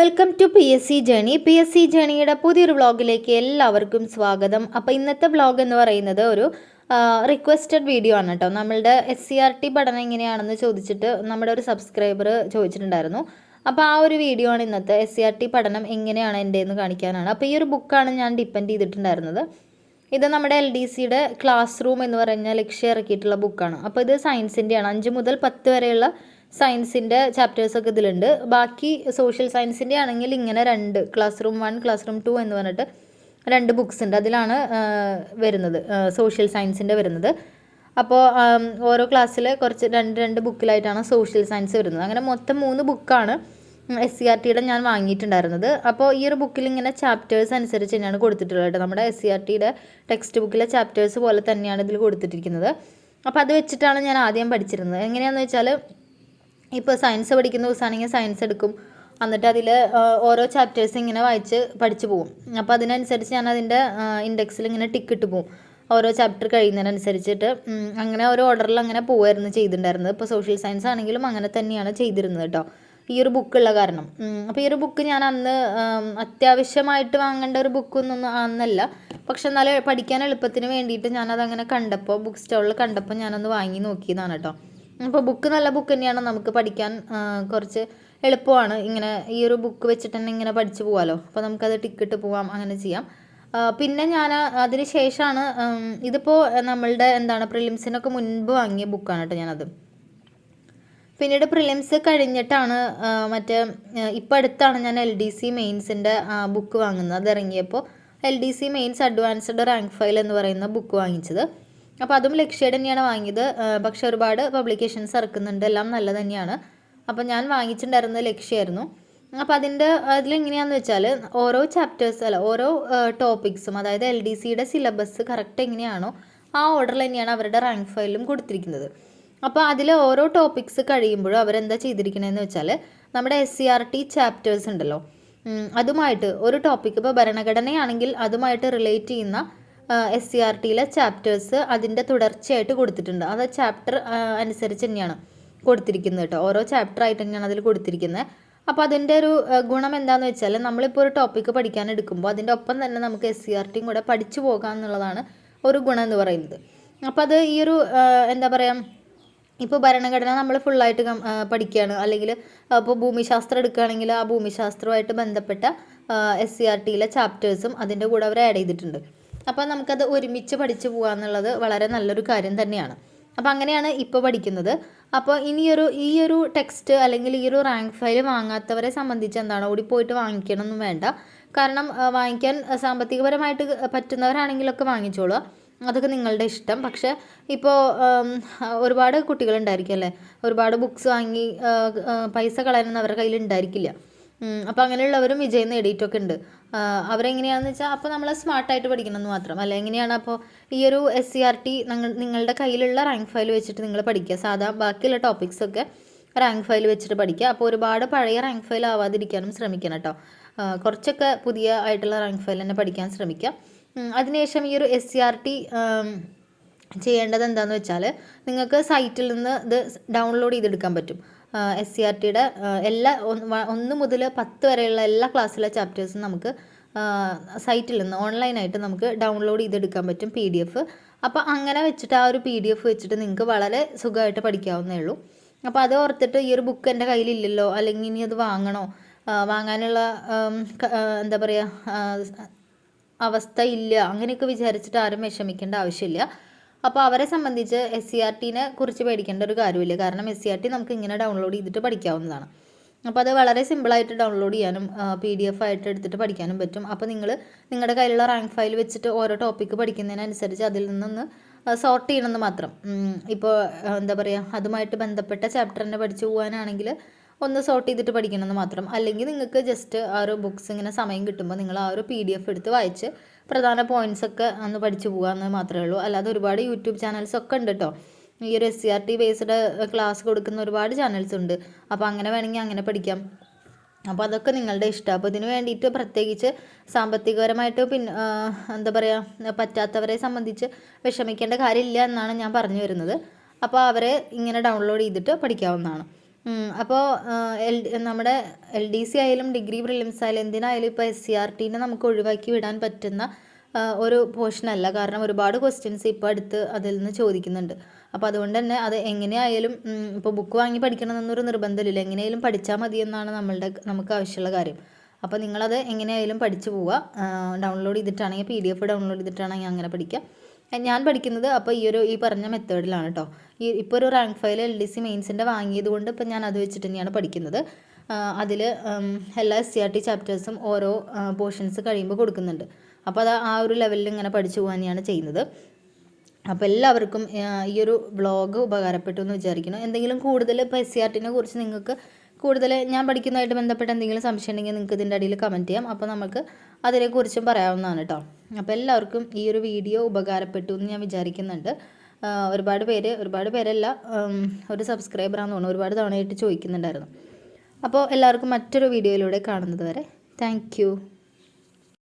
Welcome to PSC journey. PSC ജേണിയുടെ പുതിയൊരു വ്ളോഗിലേക്ക് എല്ലാവർക്കും സ്വാഗതം. അപ്പോൾ ഇന്നത്തെ വ്ളോഗ് എന്ന് പറയുന്നത് ഒരു റിക്വസ്റ്റഡ് വീഡിയോ ആണ് കേട്ടോ. നമ്മളുടെ SCERT പഠനം എങ്ങനെയാണെന്ന് ചോദിച്ചിട്ട് നമ്മുടെ ഒരു സബ്സ്ക്രൈബർ ചോദിച്ചിട്ടുണ്ടായിരുന്നു. അപ്പോൾ ആ ഒരു വീഡിയോ ആണ് ഇന്നത്തെ. SCERT പഠനം എങ്ങനെയാണ് എൻ്റെ എന്ന് കാണിക്കാനാണ്. അപ്പോൾ ഈ ഒരു ബുക്കാണ് ഞാൻ ഡിപ്പെൻഡ് ചെയ്തിട്ടുണ്ടായിരുന്നത്. ഇത് നമ്മുടെ LDCയുടെ ക്ലാസ് റൂം എന്ന് പറഞ്ഞ ലക്ഷ്യം ഇറക്കിയിട്ടുള്ള ബുക്കാണ്. അപ്പോൾ ഇത് സയൻസിൻ്റെയാണ്. 5 മുതൽ 10 വരെയുള്ള സയൻസിൻ്റെ ചാപ്റ്റേഴ്സൊക്കെ ഇതിലുണ്ട്. ബാക്കി സോഷ്യൽ സയൻസിൻ്റെ ആണെങ്കിൽ ഇങ്ങനെ 2 ക്ലാസ് റൂം 1 ക്ലാസ് റൂം 2 എന്ന് പറഞ്ഞിട്ട് 2 ബുക്സ് ഉണ്ട്. അതിലാണ് വരുന്നത് സോഷ്യൽ സയൻസിൻ്റെ വരുന്നത്. അപ്പോൾ ഓരോ ക്ലാസ്സിൽ കുറച്ച് രണ്ട് ബുക്കിലായിട്ടാണ് സോഷ്യൽ സയൻസ് വരുന്നത്. അങ്ങനെ മൊത്തം 3 ബുക്കാണ് SCERTയുടെ ഞാൻ വാങ്ങിയിട്ടുണ്ടായിരുന്നത്. അപ്പോൾ ഈ ഒരു ബുക്കിൽ ഇങ്ങനെ ചാപ്റ്റേഴ്സ് അനുസരിച്ച് തന്നെയാണ് കൊടുത്തിട്ടുള്ളത്. നമ്മുടെ SCERTയുടെ ടെക്സ്റ്റ് ബുക്കിലെ ചാപ്റ്റേഴ്സ് പോലെ തന്നെയാണ് ഇതിൽ കൊടുത്തിട്ടിരിക്കുന്നത്. അപ്പോൾ അത് വെച്ചിട്ടാണ് ഞാൻ ആദ്യം പഠിച്ചിരുന്നത്. എങ്ങനെയാണെന്ന് വെച്ചാൽ ഇപ്പോൾ സയൻസ് പഠിക്കുന്ന ദിവസമാണെങ്കിൽ സയൻസ് എടുക്കും, എന്നിട്ട് അതിൽ ഓരോ ചാപ്റ്റേഴ്സ് ഇങ്ങനെ വായിച്ച് പഠിച്ചു പോകും. അപ്പോൾ അതിനനുസരിച്ച് ഞാൻ അതിൻ്റെ ഇൻഡെക്സിൽ ഇങ്ങനെ ടിക്ക് ഇട്ട് പോകും ഓരോ ചാപ്റ്റർ കഴിയുന്നതിനനുസരിച്ചിട്ട്. അങ്ങനെ ഓരോ ഓർഡറിൽ അങ്ങനെ പോവായിരുന്നു ചെയ്തിട്ടുണ്ടായിരുന്നത്. ഇപ്പോൾ സോഷ്യൽ സയൻസ് ആണെങ്കിലും അങ്ങനെ തന്നെയാണ് ചെയ്തിരുന്നത് കേട്ടോ, ഈ ഒരു ബുക്കുള്ള കാരണം. അപ്പോൾ ഈ ഒരു ബുക്ക് ഞാൻ അന്ന് അത്യാവശ്യമായിട്ട് വാങ്ങേണ്ട ഒരു ബുക്കൊന്നും അന്നല്ല, പക്ഷെ എന്നാലും പഠിക്കാൻ എളുപ്പത്തിന് വേണ്ടിയിട്ട് ഞാനതങ്ങനെ കണ്ടപ്പോൾ ബുക്ക് സ്റ്റോളിൽ കണ്ടപ്പോൾ ഞാനൊന്ന് വാങ്ങി നോക്കിയതാണ് കേട്ടോ. അപ്പോൾ ബുക്ക് നല്ല ബുക്ക് തന്നെയാണ്, നമുക്ക് പഠിക്കാൻ കുറച്ച് എളുപ്പമാണ്. ഇങ്ങനെ ഈ ഒരു ബുക്ക് വെച്ചിട്ട് തന്നെ ഇങ്ങനെ പഠിച്ചു പോകാമല്ലോ. അപ്പോൾ നമുക്കത് ടിക്കറ്റ് പോവാം, അങ്ങനെ ചെയ്യാം. പിന്നെ ഞാൻ അതിന് ശേഷമാണ് ഇതിപ്പോൾ നമ്മളുടെ പ്രിലിംസിനൊക്കെ മുൻപ് വാങ്ങിയ ബുക്കാണ് കേട്ടോ ഞാനത്. പിന്നീട് പ്രിലിംസ് കഴിഞ്ഞിട്ടാണ് മറ്റേ ഇപ്പോൾ അടുത്താണ് ഞാൻ LDC മെയിൻസിൻ്റെ ബുക്ക് വാങ്ങുന്നത്. അത് ഇറങ്ങിയപ്പോൾ LDC mains advanced rank file എന്ന് പറയുന്ന ബുക്ക് വാങ്ങിച്ചത്. അപ്പോൾ അതും ലക്ഷ്യയുടെ തന്നെയാണ് വാങ്ങിയത്. പക്ഷെ ഒരുപാട് പബ്ലിക്കേഷൻസ് ഇറക്കുന്നുണ്ട്, എല്ലാം നല്ലത് തന്നെയാണ്. അപ്പോൾ ഞാൻ വാങ്ങിച്ചിട്ടുണ്ടായിരുന്നത് ലക്ഷ്യമായിരുന്നു. അപ്പോൾ അതിലെങ്ങനെയാണെന്ന് വെച്ചാൽ ഓരോ ടോപ്പിക്സും, അതായത് LDCയുടെ സിലബസ് കറക്റ്റ് എങ്ങനെയാണോ ആ ഓർഡറിൽ തന്നെയാണ് അവരുടെ റാങ്ക് ഫയലിലും കൊടുത്തിരിക്കുന്നത്. അപ്പോൾ അതിൽ ഓരോ ടോപ്പിക്സ് കഴിയുമ്പോഴും അവരെന്താ ചെയ്തിരിക്കണതെന്ന് വെച്ചാൽ നമ്മുടെ SCERT ചാപ്റ്റേഴ്സ് ഉണ്ടല്ലോ, അതുമായിട്ട് ഒരു ടോപ്പിക്ക്, ഇപ്പോൾ ഭരണഘടനയാണെങ്കിൽ അതുമായിട്ട് റിലേറ്റ് ചെയ്യുന്ന SCERTയിലെ ചാപ്റ്റേഴ്സ് അതിൻ്റെ തുടർച്ചയായിട്ട് കൊടുത്തിട്ടുണ്ട്. അത് ചാപ്റ്റർ അനുസരിച്ച് തന്നെയാണ് കൊടുത്തിരിക്കുന്നത് കേട്ടോ. ഓരോ ചാപ്റ്റർ ആയിട്ട് തന്നെയാണ് അതിൽ കൊടുത്തിരിക്കുന്നത്. അപ്പോൾ അതിൻ്റെ ഒരു ഗുണം എന്താണെന്ന് വെച്ചാൽ നമ്മളിപ്പോൾ ഒരു ടോപ്പിക്ക് പഠിക്കാൻ എടുക്കുമ്പോൾ അതിൻ്റെ ഒപ്പം തന്നെ നമുക്ക് SCERTയും കൂടെ പഠിച്ചു പോകാം എന്നുള്ളതാണ് ഒരു ഗുണം എന്ന് പറയുന്നത്. അപ്പോൾ അത് ഈ ഒരു എന്താ പറയുക, ഇപ്പോൾ ഭരണഘടന നമ്മൾ ഫുള്ളായിട്ട് പഠിക്കുകയാണ്, അല്ലെങ്കിൽ ഇപ്പോൾ ഭൂമിശാസ്ത്രം എടുക്കുകയാണെങ്കിൽ ആ ഭൂമിശാസ്ത്രവുമായിട്ട് ബന്ധപ്പെട്ട SCERTയിലെ ചാപ്റ്റേഴ്സും അതിൻ്റെ കൂടെ അവർ ആഡ് ചെയ്തിട്ടുണ്ട്. അപ്പോൾ നമുക്കത് ഒരുമിച്ച് പഠിച്ചു പോകുക എന്നുള്ളത് വളരെ നല്ലൊരു കാര്യം തന്നെയാണ്. അപ്പോൾ അങ്ങനെയാണ് ഇപ്പോൾ പഠിക്കുന്നത്. അപ്പോൾ ഈ ഒരു ടെക്സ്റ്റ് അല്ലെങ്കിൽ ഈ ഒരു റാങ്ക് ഫയൽ വാങ്ങാത്തവരെ സംബന്ധിച്ച് ഓടിപ്പോയിട്ട് വാങ്ങിക്കണമെന്നും വേണ്ട. കാരണം വാങ്ങിക്കാൻ സാമ്പത്തികപരമായിട്ട് പറ്റുന്നവരാണെങ്കിലൊക്കെ വാങ്ങിച്ചോളുക, അതൊക്കെ നിങ്ങളുടെ ഇഷ്ടം. പക്ഷേ ഇപ്പോൾ ഒരുപാട് കുട്ടികളുണ്ടായിരിക്കും അല്ലേ, ഒരുപാട് ബുക്സ് വാങ്ങി പൈസ കളയാനൊന്നും അവരുടെ കയ്യിൽ ഉണ്ടായിരിക്കില്ല. അപ്പോൾ അങ്ങനെയുള്ളവരും വിജയം നേടിയിട്ടൊക്കെ ഉണ്ട്. അവരെങ്ങനെയാണെന്ന് വെച്ചാൽ അപ്പോൾ നമ്മൾ സ്മാർട്ടായിട്ട് പഠിക്കണമെന്ന് മാത്രം അല്ല. എങ്ങനെയാണ് അപ്പോൾ ഈ ഒരു SCERT നിങ്ങളുടെ കയ്യിലുള്ള റാങ്ക് ഫയൽ വെച്ചിട്ട് നിങ്ങൾ പഠിക്കുക. ബാക്കിയുള്ള ടോപ്പിക്സൊക്കെ റാങ്ക് ഫയൽ വെച്ചിട്ട് പഠിക്കുക. അപ്പോൾ ഒരുപാട് പഴയ റാങ്ക് ഫയൽ ആവാതിരിക്കാനും ശ്രമിക്കണം കേട്ടോ. കുറച്ചൊക്കെ പുതിയ ആയിട്ടുള്ള റാങ്ക് ഫയൽ തന്നെ പഠിക്കാൻ ശ്രമിക്കുക. അതിനുശേഷം ഈ ഒരു SCERT ചെയ്യേണ്ടത് എന്താണെന്ന് വെച്ചാൽ നിങ്ങൾക്ക് സൈറ്റിൽ നിന്ന് ഇത് ഡൗൺലോഡ് ചെയ്തെടുക്കാൻ പറ്റും. SCERTയുടെ എല്ലാ 1 മുതൽ 10 വരെയുള്ള എല്ലാ ക്ലാസ്സിലെ ചാപ്റ്റേഴ്സും നമുക്ക് സൈറ്റിൽ നിന്ന് ഓൺലൈനായിട്ട് നമുക്ക് ഡൗൺലോഡ് ചെയ്തെടുക്കാൻ പറ്റും PDF. അപ്പോൾ അങ്ങനെ വെച്ചിട്ട് ആ ഒരു PDF വെച്ചിട്ട് നിങ്ങൾക്ക് വളരെ സുഖമായിട്ട് പഠിക്കാവുന്നേ ഉള്ളൂ. അപ്പോൾ അത് ഓർത്തിട്ട് ഈ ഒരു ബുക്ക് എൻ്റെ കയ്യിലില്ലല്ലോ, അല്ലെങ്കിൽ ഇനി അത് വാങ്ങാനുള്ള എന്താ പറയുക അവസ്ഥ ഇല്ല, അങ്ങനെയൊക്കെ വിചാരിച്ചിട്ട് ആരും വിഷമിക്കേണ്ട ആവശ്യമില്ല. അപ്പോൾ അവരെ സംബന്ധിച്ച് SCERTനെ കുറിച്ച് പേടിക്കേണ്ട ഒരു കാര്യമില്ല. കാരണം SCERT നമുക്ക് ഇങ്ങനെ ഡൗൺലോഡ് ചെയ്തിട്ട് പഠിക്കാവുന്നതാണ്. അപ്പോൾ അത് വളരെ സിമ്പിളായിട്ട് ഡൗൺലോഡ് ചെയ്യാനും PDF ആയിട്ട് എടുത്തിട്ട് പഠിക്കാനും പറ്റും. അപ്പോൾ നിങ്ങളുടെ കയ്യിലുള്ള റാങ്ക് ഫയൽ വെച്ചിട്ട് ഓരോ ടോപ്പിക്ക് പഠിക്കുന്നതിനനുസരിച്ച് അതിൽ നിന്നൊന്ന് സോർട്ട് ചെയ്യണമെന്ന് മാത്രം. ഇപ്പോൾ എന്താ പറയുക, അതുമായിട്ട് ബന്ധപ്പെട്ട ചാപ്റ്റർ തന്നെ പഠിച്ചു പോകാനാണെങ്കിൽ ഒന്ന് സോർട്ട് ചെയ്തിട്ട് പഠിക്കണമെന്ന് മാത്രം. അല്ലെങ്കിൽ നിങ്ങൾക്ക് ജസ്റ്റ് ആ ഒരു ബുക്സ് ഇങ്ങനെ സമയം കിട്ടുമ്പോൾ നിങ്ങൾ ആ ഒരു PDF എടുത്ത് വായിച്ച് പ്രധാന പോയിൻറ്റ്സൊക്കെ ഒന്ന് പഠിച്ചു പോകാമെന്ന് മാത്രമേ ഉള്ളൂ. അല്ലാതെ ഒരുപാട് യൂട്യൂബ് ചാനൽസൊക്കെ ഉണ്ട് കേട്ടോ. ഈ ഒരു SCERT ബേസ്ഡ് ക്ലാസ് കൊടുക്കുന്ന ഒരുപാട് ചാനൽസ് ഉണ്ട്. അപ്പോൾ അങ്ങനെ വേണമെങ്കിൽ അങ്ങനെ പഠിക്കാം. അപ്പോൾ അതൊക്കെ നിങ്ങളുടെ ഇഷ്ടം. അപ്പോൾ ഇതിന് വേണ്ടിയിട്ട് പ്രത്യേകിച്ച് സാമ്പത്തികപരമായിട്ട് എന്താ പറയുക പറ്റാത്തവരെ സംബന്ധിച്ച് വിഷമിക്കേണ്ട കാര്യമില്ല എന്നാണ് ഞാൻ പറഞ്ഞു വരുന്നത്. അപ്പോൾ അവരെ ഇങ്ങനെ ഡൗൺലോഡ് ചെയ്തിട്ട് പഠിക്കാവുന്നതാണ്. അപ്പോൾ നമ്മുടെ LDC ആയാലും ഡിഗ്രി പ്രിലിംസ് ആയാലും എന്തിനായാലും ഇപ്പോൾ SCERTനെ നമുക്ക് ഒഴിവാക്കി വിടാൻ പറ്റുന്ന ഒരു പോർഷനല്ല. കാരണം ഒരുപാട് ക്വസ്റ്റ്യൻസ് ഇപ്പോൾ അടുത്ത് അതിൽ നിന്ന് ചോദിക്കുന്നുണ്ട്. അപ്പോൾ അതുകൊണ്ട് തന്നെ അത് എങ്ങനെയായാലും ഇപ്പോൾ ബുക്ക് വാങ്ങി പഠിക്കണമെന്നൊരു നിർബന്ധമില്ല. എങ്ങനെയായാലും പഠിച്ചാൽ മതി എന്നാണ് നമുക്ക് ആവശ്യമുള്ള കാര്യം. അപ്പോൾ നിങ്ങളത് എങ്ങനെയായാലും പഠിച്ചു പോവുക. ഡൗൺലോഡ് ചെയ്തിട്ടാണെങ്കിൽ PDF ഡൗൺലോഡ് ചെയ്തിട്ടാണെങ്കിൽ അങ്ങനെ പഠിക്കുക. ഞാൻ പഠിക്കുന്നത് അപ്പോൾ ഈ പറഞ്ഞ മെത്തേഡിലാണ് കേട്ടോ. ഇപ്പോൾ ഒരു റാങ്ക് ഫയൽ LDC മെയിൻസിൻ്റെ വാങ്ങിയത് കൊണ്ട് ഇപ്പോൾ ഞാൻ അത് വെച്ചിട്ട് തന്നെയാണ് പഠിക്കുന്നത്. അതിൽ എല്ലാ SCERT ചാപ്റ്റേഴ്സും ഓരോ പോർഷൻസ് കഴിയുമ്പോൾ കൊടുക്കുന്നുണ്ട്. അപ്പോൾ അത് ആ ഒരു ലെവലിൽ ഇങ്ങനെ പഠിച്ചു പോകാൻ തന്നെയാണ് ചെയ്യുന്നത്. അപ്പോൾ എല്ലാവർക്കും ഈ ഒരു വ്ളോഗ് ഉപകാരപ്പെട്ടു എന്ന് വിചാരിക്കുന്നു. എന്തെങ്കിലും കൂടുതൽ ഇപ്പോൾ SCERTനെ കുറിച്ച് നിങ്ങൾക്ക് കൂടുതൽ ഞാൻ പഠിക്കുന്നതായിട്ട് ബന്ധപ്പെട്ട എന്തെങ്കിലും സംശയം ഉണ്ടെങ്കിൽ നിങ്ങൾക്ക് ഇതിൻ്റെ അടിയിൽ കമൻറ്റ് ചെയ്യാം. അപ്പോൾ നമുക്ക് അതിനെക്കുറിച്ചും പറയാവുന്നതാണ് കേട്ടോ. അപ്പോൾ എല്ലാവർക്കും ഈ ഒരു വീഡിയോ ഉപകാരപ്പെട്ടു എന്ന് ഞാൻ വിചാരിക്കുന്നുണ്ട്. ഒരുപാട് പേരല്ല, ഒരു സബ്സ്ക്രൈബറാണെന്ന് തോന്നുന്നു, ഒരുപാട് തവണയായിട്ട് ചോദിക്കുന്നുണ്ടായിരുന്നു. അപ്പോൾ എല്ലാവർക്കും മറ്റൊരു വീഡിയോയിലൂടെ കാണുന്നത് വരെ താങ്ക് യു.